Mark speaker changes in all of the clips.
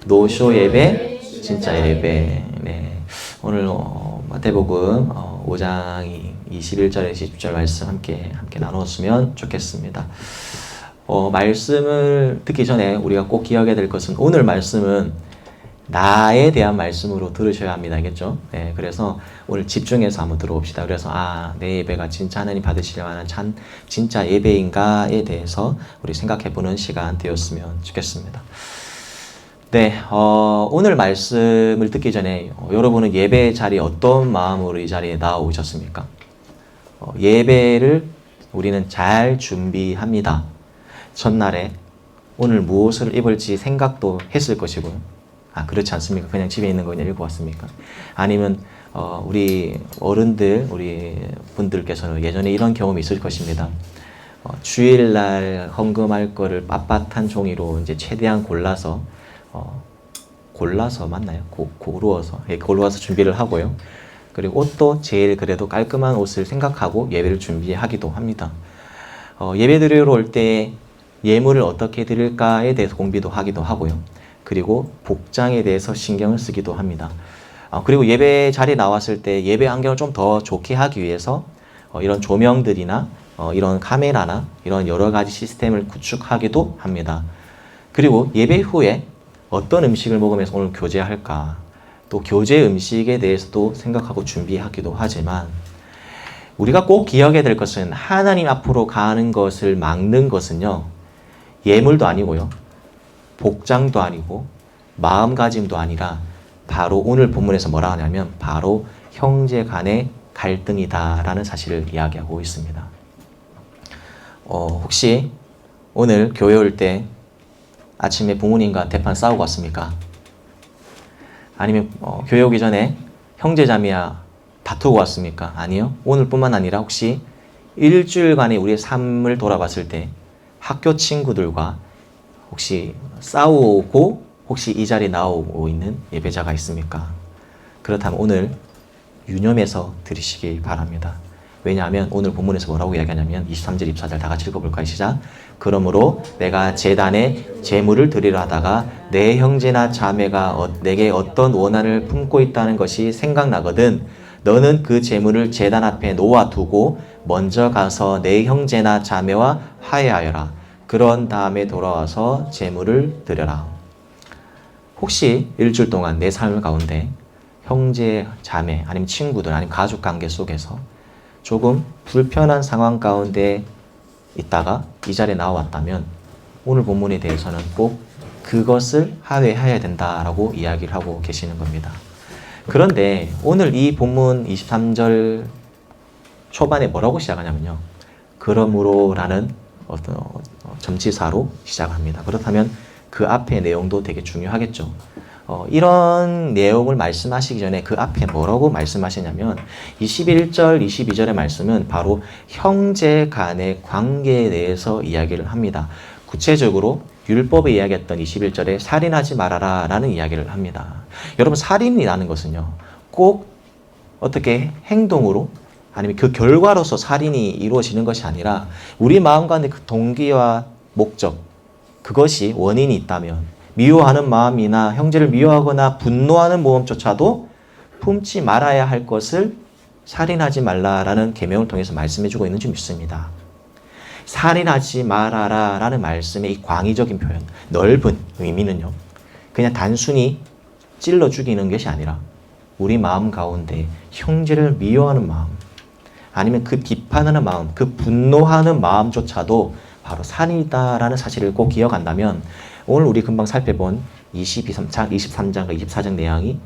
Speaker 1: 노쇼 예배, 진짜 예배. 네. 오늘 마태복음 5장 21절에 20절 말씀 함께 나눴으면 좋겠습니다. 말씀을 듣기 전에 우리가 꼭 기억해야 될 것은 오늘 말씀은 나에 대한 말씀으로 들으셔야 합니다. 알겠죠? 네, 그래서 오늘 집중해서 한번 들어봅시다. 그래서 내 예배가 진짜 하나님 받으실 만한 진짜 예배인가에 대해서 우리 생각해보는 시간 되었으면 좋겠습니다. 네, 오늘 말씀을 듣기 전에 여러분은 예배 자리에 어떤 마음으로 이 자리에 나오셨습니까? 예배를 우리는 잘 준비합니다. 첫날에 오늘 무엇을 입을지 생각도 했을 것이고요. 그렇지 않습니까? 그냥 집에 있는 거 그냥 읽어왔습니까? 아니면 우리 어른들, 우리 분들께서는 예전에 이런 경험이 있을 것입니다. 주일날 헌금할 거를 빳빳한 종이로 이제 최대한 골라서 맞나요? 고루어서 준비를 하고요. 그리고 옷도 제일 그래도 깔끔한 옷을 생각하고 예배를 준비하기도 합니다. 예배 드리러 올 때 예물을 어떻게 드릴까에 대해서 공부도 하기도 하고요. 그리고 복장에 대해서 신경을 쓰기도 합니다. 그리고 예배 자리에 나왔을 때 예배 환경을 좀 더 좋게 하기 위해서 이런 조명들이나 이런 카메라나 이런 여러 가지 시스템을 구축하기도 합니다. 그리고 예배 후에 어떤 음식을 먹으면서 오늘 교제할까, 또 교제 음식에 대해서도 생각하고 준비하기도 하지만 우리가 꼭 기억해야 될 것은 하나님 앞으로 가는 것을 막는 것은요, 예물도 아니고요, 복장도 아니고 마음가짐도 아니라 바로 오늘 본문에서 뭐라 하냐면 바로 형제 간의 갈등이다라는 사실을 이야기하고 있습니다. 혹시 오늘 교회 올 때 아침에 부모님과 대판 싸우고 왔습니까? 아니면 교회 오기 전에 형제자매와 다투고 왔습니까? 아니요. 오늘뿐만 아니라 혹시 일주일간의 우리의 삶을 돌아봤을 때 학교 친구들과 혹시 싸우고 혹시 이 자리에 나오고 있는 예배자가 있습니까? 그렇다면 오늘 유념해서 들으시기 바랍니다. 왜냐하면 오늘 본문에서 뭐라고 이야기하냐면 23절, 24절 다 같이 읽어볼까요? 시작. 그러므로 내가 제단에 제물을 드리려 하다가 내 형제나 자매가 내게 어떤 원한을 품고 있다는 것이 생각나거든 너는 그 제물을 제단 앞에 놓아두고 먼저 가서 내 형제나 자매와 화해하여라. 그런 다음에 돌아와서 제물을 드려라. 혹시 일주일 동안 내 삶 가운데 형제, 자매, 아니면 친구들, 아니면 가족 관계 속에서 조금 불편한 상황 가운데 있다가 이 자리에 나왔다면 오늘 본문에 대해서는 꼭 그것을 화해해야 된다라고 이야기를 하고 계시는 겁니다. 그런데 오늘 이 본문 23절 초반에 뭐라고 시작하냐면요. 그러므로라는 어떤 점치사로 시작합니다. 그렇다면 그 앞의 내용도 되게 중요하겠죠. 이런 내용을 말씀하시기 전에 그 앞에 뭐라고 말씀하시냐면 21절, 22절의 말씀은 바로 형제 간의 관계에 대해서 이야기를 합니다. 구체적으로 율법에 이야기했던 21절에 살인하지 말아라 라는 이야기를 합니다. 여러분, 살인이라는 것은요, 꼭 어떻게 행동으로 아니면 그 결과로서 살인이 이루어지는 것이 아니라 우리 마음 가운데 그 동기와 목적, 그것이 원인이 있다면 미워하는 마음이나 형제를 미워하거나 분노하는 마음조차도 품지 말아야 할 것을 살인하지 말라라는 계명을 통해서 말씀해주고 있는 줄 믿습니다. 살인하지 말아라 라는 말씀의 이 광의적인 표현, 넓은 의미는요, 그냥 단순히 찔러 죽이는 것이 아니라 우리 마음 가운데 형제를 미워하는 마음, 아니면 그 비판하는 마음, 그 분노하는 마음조차도 바로 살인이다라는 사실을 꼭 기억한다면 오늘 우리 금방 살펴본 23장과 24장 내용이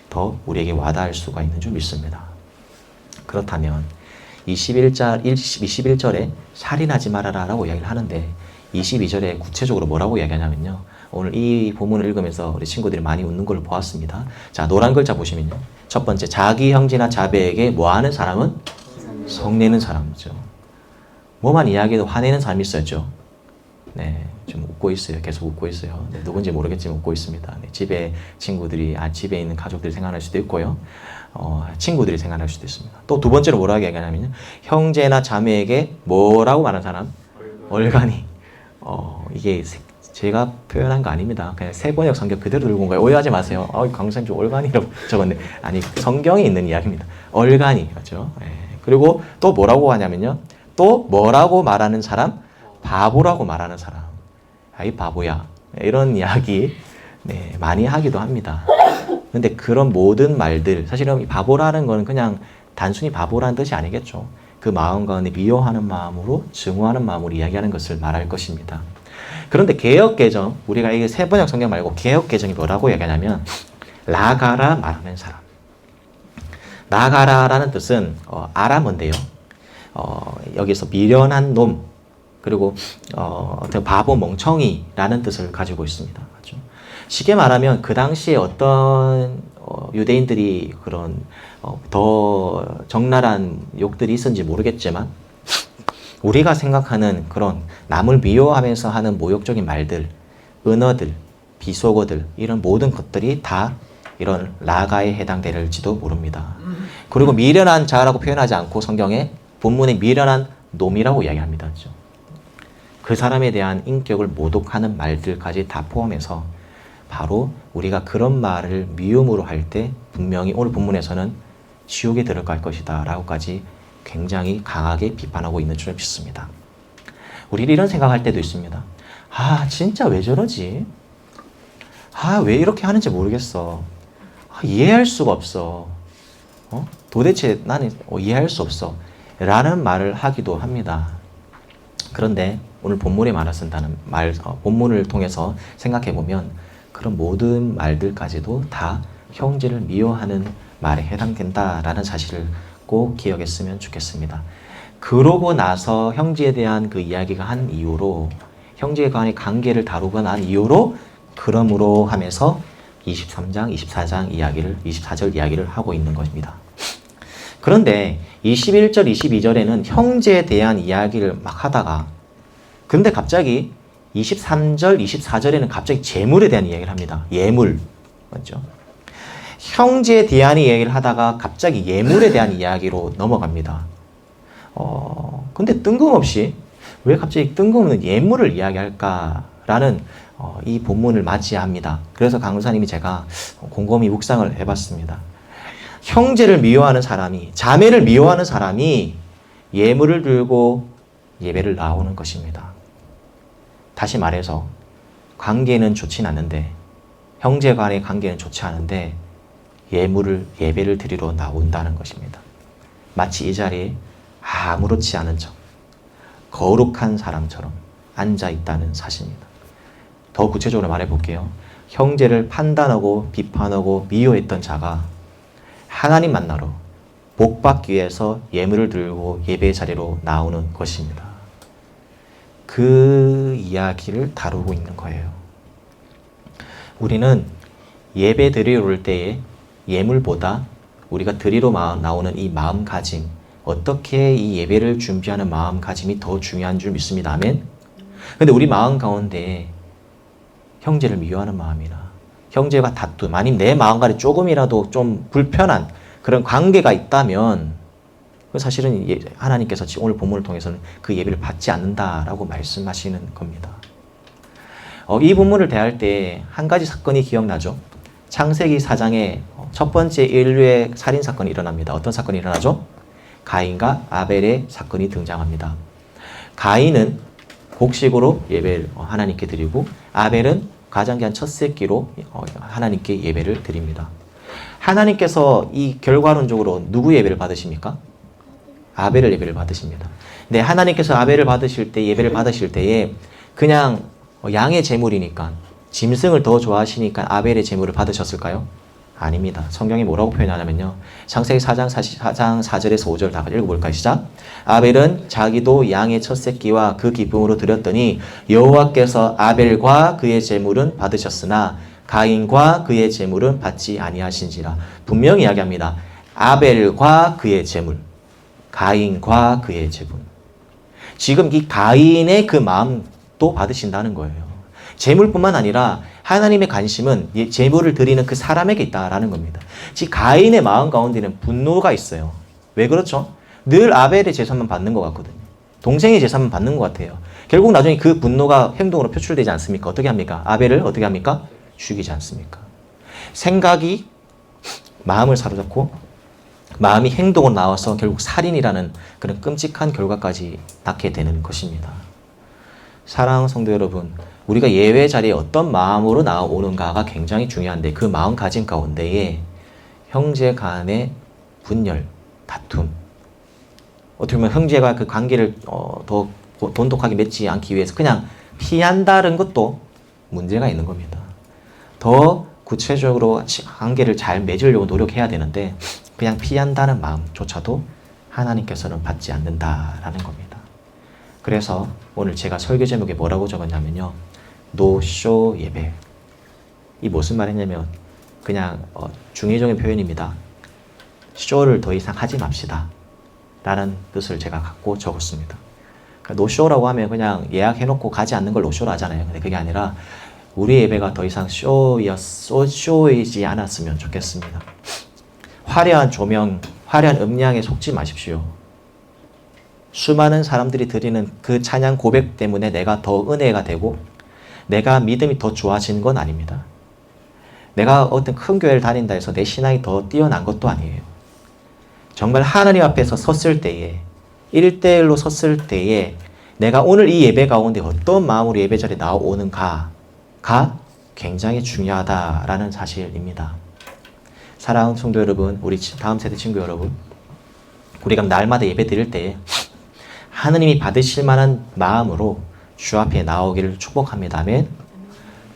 Speaker 1: 더 우리에게 와닿을 수가 있는 줄 믿습니다. 그렇다면 21절에 살인하지 말아라 라고 이야기를 하는데 22절에 구체적으로 뭐라고 이야기하냐면요. 오늘 이 본문을 읽으면서 우리 친구들이 많이 웃는 걸 보았습니다. 자, 노란 글자 보시면요. 첫 번째, 자기 형제나 자매에게 뭐하는 사람은? 성내는 사람이죠. 뭐만 이야기해도 화내는 사람이 있었죠. 네, 좀 웃고 있어요. 계속 웃고 있어요. 네, 누군지 모르겠지만 웃고 있습니다. 네, 집에 친구들이, 집에 있는 가족들이 생각날 수도 있고요. 친구들이 생각날 수도 있습니다. 또 두 번째로 뭐라고 얘기하냐면요. 형제나 자매에게 뭐라고 말하는 사람? 얼간이. 이게 제가 표현한 거 아닙니다. 그냥 세번역 성경 그대로 들고 온 거예요. 오해하지 마세요. 강사님 좀 얼간이라고 적었네. 아니, 성경에 있는 이야기입니다. 얼간이, 그렇죠? 예. 그리고 또 뭐라고 하냐면요. 또 뭐라고 말하는 사람? 바보라고 말하는 사람. 이 바보야. 이런 이야기 네, 많이 하기도 합니다. 근데 그런 모든 말들, 사실은 바보라는 거는 그냥 단순히 바보라는 뜻이 아니겠죠. 그 마음 가운데 미워하는 마음으로, 증오하는 마음으로 이야기하는 것을 말할 것입니다. 그런데 개역개정, 우리가 이게 세번역 성경 말고 개역개정이 뭐라고 얘기하냐면 나가라 말하는 사람. 나가라라는 뜻은 아람어인데요. 여기서 미련한 놈, 그리고 바보 멍청이라는 뜻을 가지고 있습니다. 그렇죠? 쉽게 말하면 그 당시에 어떤 유대인들이 그런 더 적나라한 욕들이 있었는지 모르겠지만 우리가 생각하는 그런 남을 미워하면서 하는 모욕적인 말들, 은어들, 비속어들 이런 모든 것들이 다 이런 라가에 해당될지도 모릅니다. 그리고 미련한 자라고 표현하지 않고 성경에 본문에 미련한 놈이라고 이야기합니다. 그렇죠? 그 사람에 대한 인격을 모독하는 말들까지 다 포함해서 바로 우리가 그런 말을 미움으로 할 때 분명히 오늘 본문에서는 지옥에 들어갈 것이다 라고까지 굉장히 강하게 비판하고 있는 줄 믿습니다. 우리는 이런 생각할 때도 있습니다. 진짜 왜 저러지? 왜 이렇게 하는지 모르겠어. 이해할 수가 없어. 도대체 나는 이해할 수 없어. 라는 말을 하기도 합니다. 그런데 오늘 본문에 말을 쓴다는 본문을 통해서 생각해 보면 그런 모든 말들까지도 다 형제를 미워하는 말에 해당된다라는 사실을 꼭 기억했으면 좋겠습니다. 그러고 나서 형제에 대한 그 이야기가 한 이유로 형제 간의 관계를 다루고 난 이유로 그러므로 하면서 23장, 24장 이야기를 24절 이야기를 하고 있는 것입니다. 그런데 21절, 22절에는 형제에 대한 이야기를 막 하다가 근데 갑자기 23절, 24절에는 갑자기 재물에 대한 이야기를 합니다. 예물. 맞죠? 형제에 대한 이야기를 하다가 갑자기 예물에 대한 이야기로 넘어갑니다. 근데 뜬금없이 왜 갑자기 뜬금없는 예물을 이야기할까라는 이 본문을 맞이합니다. 그래서 강사님이 제가 곰곰이 묵상을 해봤습니다. 형제를 미워하는 사람이, 자매를 미워하는 사람이 예물을 들고 예배를 나오는 것입니다. 다시 말해서 관계는 좋진 않은데 형제 간의 관계는 좋지 않은데 예배를 드리러 나온다는 것입니다. 마치 이 자리에 아무렇지 않은 척 거룩한 사람처럼 앉아있다는 사실입니다. 더 구체적으로 말해볼게요. 형제를 판단하고 비판하고 미워했던 자가 하나님 만나러 복 받기 위해서 예물을 들고 예배 자리로 나오는 것입니다. 그 이야기를 다루고 있는 거예요. 우리는 예배 드리러 올 때에 예물보다 우리가 드리러 나오는 이 마음가짐, 어떻게 이 예배를 준비하는 마음가짐이 더 중요한 줄 믿습니다. 아멘? 근데 우리 마음 가운데 형제를 미워하는 마음이나 형제와 다툼, 아니면 내 마음 가운데 조금이라도 좀 불편한 그런 관계가 있다면 사실은 하나님께서 오늘 본문을 통해서는 그 예배를 받지 않는다라고 말씀하시는 겁니다. 이 본문을 대할 때 한 가지 사건이 기억나죠? 창세기 4장에 첫 번째 인류의 살인 사건이 일어납니다. 어떤 사건이 일어나죠? 가인과 아벨의 사건이 등장합니다. 가인은 곡식으로 예배를 하나님께 드리고 아벨은 가장 귀한 첫 새끼로 하나님께 예배를 드립니다. 하나님께서 이 결과론적으로 누구 예배를 받으십니까? 아벨을 예배를 받으십니다. 근데 하나님께서 아벨을 받으실 때 예배를 받으실 때에 그냥 양의 제물이니까 짐승을 더 좋아하시니까 아벨의 제물을 받으셨을까요? 아닙니다. 성경이 뭐라고 표현하냐면요. 창세기 4장 4절에서 5절 다 읽어볼까요? 시작. 아벨은 자기도 양의 첫 새끼와 그 기쁨으로 드렸더니 여호와께서 아벨과 그의 제물은 받으셨으나 가인과 그의 제물은 받지 아니하신지라. 분명히 이야기합니다. 아벨과 그의 제물, 가인과 그의 제물. 지금 이 가인의 그 마음도 받으신다는 거예요. 제물뿐만 아니라 하나님의 관심은 제물을 드리는 그 사람에게 있다라는 겁니다. 즉 가인의 마음 가운데는 분노가 있어요. 왜 그렇죠? 늘 아벨의 제사만 받는 것 같거든요. 동생의 제사만 받는 것 같아요. 결국 나중에 그 분노가 행동으로 표출되지 않습니까? 어떻게 합니까? 아벨을 어떻게 합니까? 죽이지 않습니까? 생각이 마음을 사로잡고 마음이 행동으로 나와서 결국 살인이라는 그런 끔찍한 결과까지 낳게 되는 것입니다. 사랑하는 성도 여러분, 우리가 예외 자리에 어떤 마음으로 나오는가가 굉장히 중요한데 그 마음가짐 가운데에 형제 간의 분열, 다툼, 어떻게 보면 형제가 그 관계를 더 돈독하게 맺지 않기 위해서 그냥 피한다는 것도 문제가 있는 겁니다. 더 구체적으로 관계를 잘 맺으려고 노력해야 되는데 그냥 피한다는 마음조차도 하나님께서는 받지 않는다라는 겁니다. 그래서 오늘 제가 설교 제목에 뭐라고 적었냐면요. 노쇼 예배. 이 무슨 말이냐면 그냥 중의적인 표현입니다. 쇼를 더 이상 하지 맙시다. 라는 뜻을 제가 갖고 적었습니다. 그러니까 노쇼라고 하면 그냥 예약해놓고 가지 않는 걸 노쇼로 하잖아요. 근데 그게 아니라 우리 예배가 더 이상 쇼이지 않았으면 좋겠습니다. 화려한 조명, 화려한 음량에 속지 마십시오. 수많은 사람들이 드리는 그 찬양 고백 때문에 내가 더 은혜가 되고 내가 믿음이 더 좋아지는 건 아닙니다. 내가 어떤 큰 교회를 다닌다 해서 내 신앙이 더 뛰어난 것도 아니에요. 정말 하나님 앞에서 섰을 때에 1대1로 섰을 때에 내가 오늘 이 예배 가운데 어떤 마음으로 예배 자리에 나오는가가 굉장히 중요하다라는 사실입니다. 사랑하는 성도 여러분, 우리 다음 세대 친구 여러분, 우리가 날마다 예배 드릴 때 하느님이 받으실 만한 마음으로 주 앞에 나오기를 축복합니다. 아멘.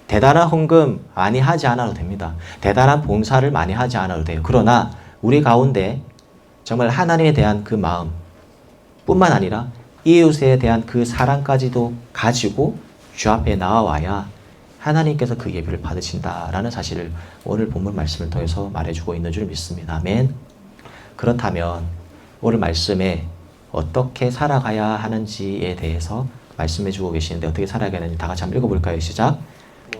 Speaker 1: 대단한 헌금 많이 하지 않아도 됩니다. 대단한 봉사를 많이 하지 않아도 돼요. 그러나 우리 가운데 정말 하나님에 대한 그 마음 뿐만 아니라 이웃에 대한 그 사랑까지도 가지고 주 앞에 나와야 하나님께서 그 예배를 받으신다라는 사실을 오늘 본문 말씀을 통해서 말해주고 있는 줄 믿습니다. 아멘. 그렇다면 오늘 말씀에 어떻게 살아가야 하는지에 대해서 말씀해주고 계시는데 어떻게 살아가야 하는지 다 같이 한번 읽어볼까요? 시작.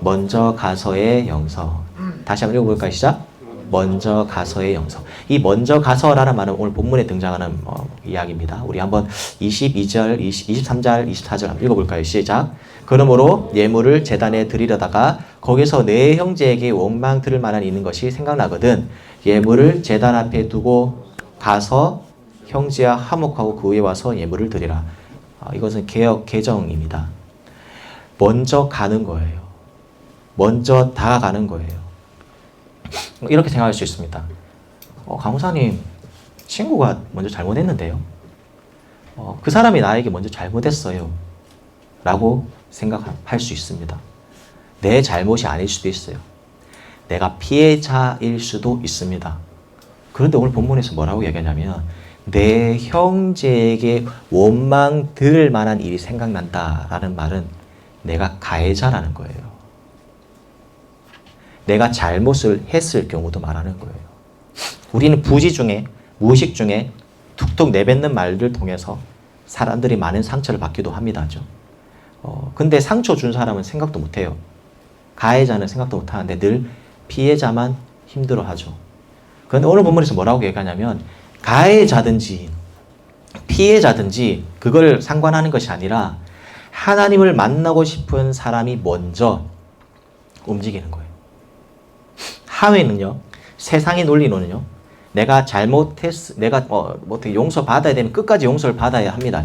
Speaker 1: 먼저 가서의 영서. 다시 한번 읽어볼까요? 시작. 먼저 가서의 영서. 이 먼저 가서라는 말은 오늘 본문에 등장하는 이야기입니다. 우리 한번 22절, 23절, 24절 한번 읽어볼까요? 시작. 그러므로 예물을 제단에 드리려다가 거기서 내 형제에게 원망 들을 만한 있는 것이 생각나거든 예물을 제단 앞에 두고 가서 형제와 화목하고 그 위에 와서 예물을 드리라. 이것은 개역 개정입니다. 먼저 가는 거예요. 먼저 다가가는 거예요. 이렇게 생각할 수 있습니다. 강무사님, 친구가 먼저 잘못했는데요. 그 사람이 나에게 먼저 잘못했어요. 라고 생각할 수 있습니다. 내 잘못이 아닐 수도 있어요. 내가 피해자일 수도 있습니다. 그런데 오늘 본문에서 뭐라고 얘기하냐면 내 형제에게 원망 들을 만한 일이 생각난다라는 말은 내가 가해자라는 거예요. 내가 잘못을 했을 경우도 말하는 거예요. 우리는 부지 중에 무의식 중에 툭툭 내뱉는 말들 통해서 사람들이 많은 상처를 받기도 합니다. 근데 상처 준 사람은 생각도 못해요. 가해자는 생각도 못하는데 늘 피해자만 힘들어하죠. 그런데 오늘 본문에서 뭐라고 얘기하냐면 가해자든지 피해자든지 그걸 상관하는 것이 아니라 하나님을 만나고 싶은 사람이 먼저 움직이는 거예요. 하회는요, 세상의 논리로는요, 내가 내가 어떻게 용서받아야 되면 끝까지 용서를 받아야 합니다.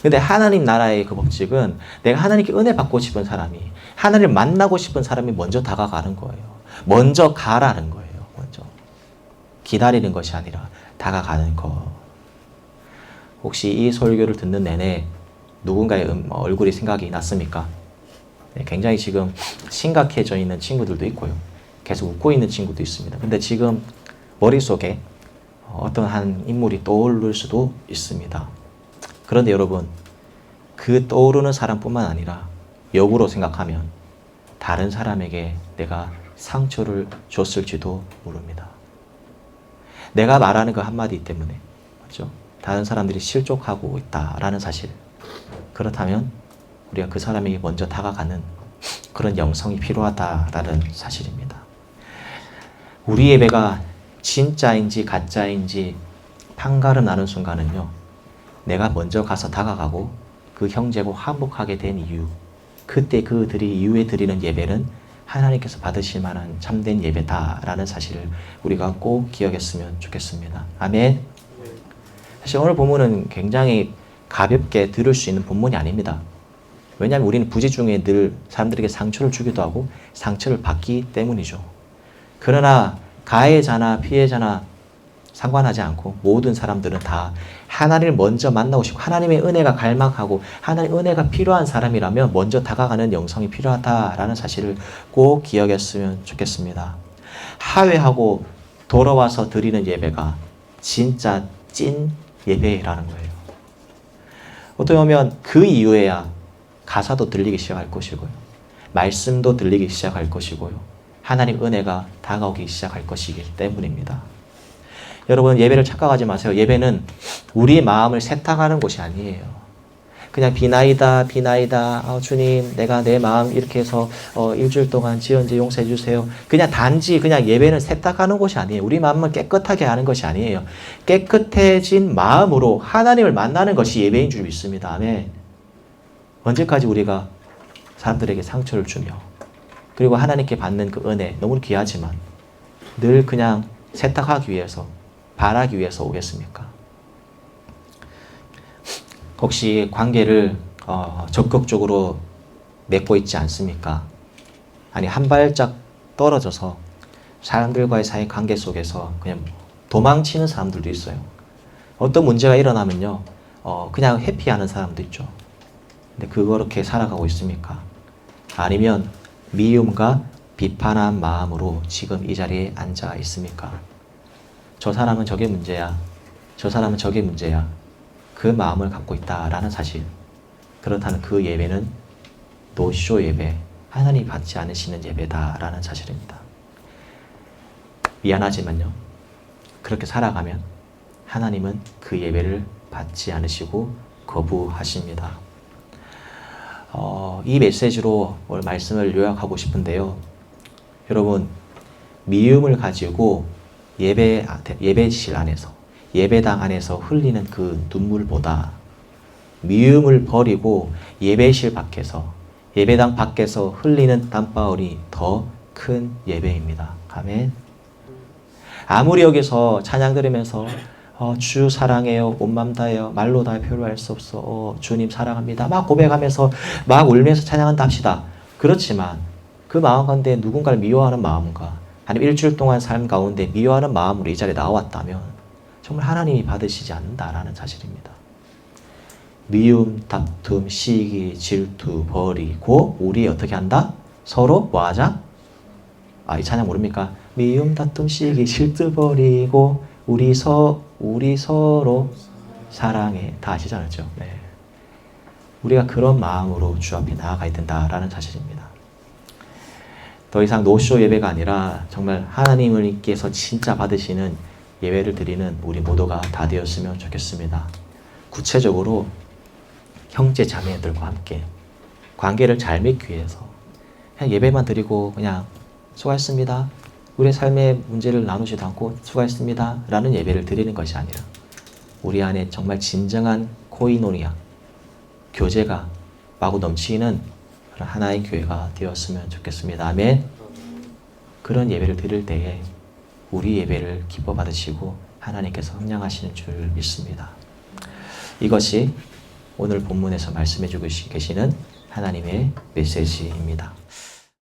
Speaker 1: 근데 하나님 나라의 그 법칙은 내가 하나님께 은혜 받고 싶은 사람이, 하나님을 만나고 싶은 사람이 먼저 다가가는 거예요. 먼저 가라는 거예요. 먼저. 기다리는 것이 아니라 다가가는 거. 혹시 이 설교를 듣는 내내 누군가의 얼굴이 생각이 났습니까? 네, 굉장히 지금 심각해져 있는 친구들도 있고요. 계속 웃고 있는 친구도 있습니다. 근데 지금 머릿속에 어떤 한 인물이 떠오를 수도 있습니다. 그런데 여러분, 그 떠오르는 사람뿐만 아니라 역으로 생각하면 다른 사람에게 내가 상처를 줬을지도 모릅니다. 내가 말하는 그 한마디 때문에, 맞죠? 다른 사람들이 실족하고 있다라는 사실. 그렇다면 우리가 그 사람에게 먼저 다가가는 그런 영성이 필요하다라는 사실입니다. 우리 예배가 진짜인지 가짜인지 판가름 나는 순간은요, 내가 먼저 가서 다가가고 그 형제고 화목하게 된 이유, 그때 그들이 이후에 드리는 예배는 하나님께서 받으실 만한 참된 예배다라는 사실을 우리가 꼭 기억했으면 좋겠습니다. 아멘. 사실 오늘 본문은 굉장히 가볍게 들을 수 있는 본문이 아닙니다. 왜냐하면 우리는 부지 중에 늘 사람들에게 상처를 주기도 하고 상처를 받기 때문이죠. 그러나 가해자나 피해자나 상관하지 않고 모든 사람들은 다 하나님을 먼저 만나고 싶고 하나님의 은혜가 갈망하고 하나님의 은혜가 필요한 사람이라면 먼저 다가가는 영성이 필요하다라는 사실을 꼭 기억했으면 좋겠습니다. 하회하고 돌아와서 드리는 예배가 진짜 찐 예배라는 거예요. 어떻게 보면 그 이후에야 가사도 들리기 시작할 것이고요. 말씀도 들리기 시작할 것이고요. 하나님 은혜가 다가오기 시작할 것이기 때문입니다. 여러분 예배를 착각하지 마세요. 예배는 우리 마음을 세탁하는 곳이 아니에요. 그냥 비나이다 주님 내가 내 마음 이렇게 해서 일주일 동안 지은지 용서해 주세요. 그냥 단지 그냥 예배는 세탁하는 곳이 아니에요. 우리 마음을 깨끗하게 하는 것이 아니에요. 깨끗해진 마음으로 하나님을 만나는 것이 예배인 줄 믿습니다. 아멘. 언제까지 우리가 사람들에게 상처를 주며 그리고 하나님께 받는 그 은혜 너무 귀하지만 늘 그냥 세탁하기 위해서 바라기 위해서 오겠습니까? 혹시 관계를 적극적으로 맺고 있지 않습니까? 아니 한 발짝 떨어져서 사람들과의 사이 관계 속에서 그냥 도망치는 사람들도 있어요. 어떤 문제가 일어나면요 그냥 회피하는 사람도 있죠. 근데 그렇게 살아가고 있습니까? 아니면 미움과 비판한 마음으로 지금 이 자리에 앉아 있습니까? 저 사람은 저게 문제야. 저 사람은 저게 문제야. 그 마음을 갖고 있다라는 사실. 그렇다면 그 예배는 노쇼 예배, 하나님이 받지 않으시는 예배다라는 사실입니다. 미안하지만요. 그렇게 살아가면 하나님은 그 예배를 받지 않으시고 거부하십니다. 이 메시지로 오늘 말씀을 요약하고 싶은데요. 여러분, 미움을 가지고 예배실 안에서, 예배당 안에서 흘리는 그 눈물보다 미움을 버리고 예배실 밖에서, 예배당 밖에서 흘리는 땀방울이 더 큰 예배입니다. 아멘. 아무리 여기서 찬양 들으면서 주 사랑해요, 온 맘 다해요, 말로 다 표현할 수 없어, 주님 사랑합니다 막 고백하면서 막 울면서 찬양한다 합시다. 그렇지만 그 마음 가운데 누군가를 미워하는 마음과 아니면 일주일 동안 삶 가운데 미워하는 마음으로 이 자리에 나왔다면 정말 하나님이 받으시지 않는다라는 사실입니다. 미움, 다툼, 시기, 질투 버리고 우리 어떻게 한다? 서로 뭐 하자? 이 찬양 모릅니까? 미움, 다툼, 시기, 질투 버리고 우리 서로 사랑해. 다 아시지 않았죠? 네. 우리가 그런 마음으로 주 앞에 나아가야 된다라는 사실입니다. 더 이상 노쇼 예배가 아니라 정말 하나님께서 진짜 받으시는 예배를 드리는 우리 모두가 다 되었으면 좋겠습니다. 구체적으로 형제 자매들과 함께 관계를 잘 맺기 위해서 그냥 예배만 드리고 그냥 수고하셨습니다. 우리의 삶의 문제를 나누지도 않고 수고하셨습니다. 라는 예배를 드리는 것이 아니라 우리 안에 정말 진정한 코이노니아, 교제가 마구 넘치는 그런 하나의 교회가 되었으면 좋겠습니다. 아멘. 그런 예배를 드릴 때에 우리 예배를 기뻐 받으시고 하나님께서 흥량하시는 줄 믿습니다. 이것이 오늘 본문에서 말씀해 주고 계시는 하나님의 메시지입니다.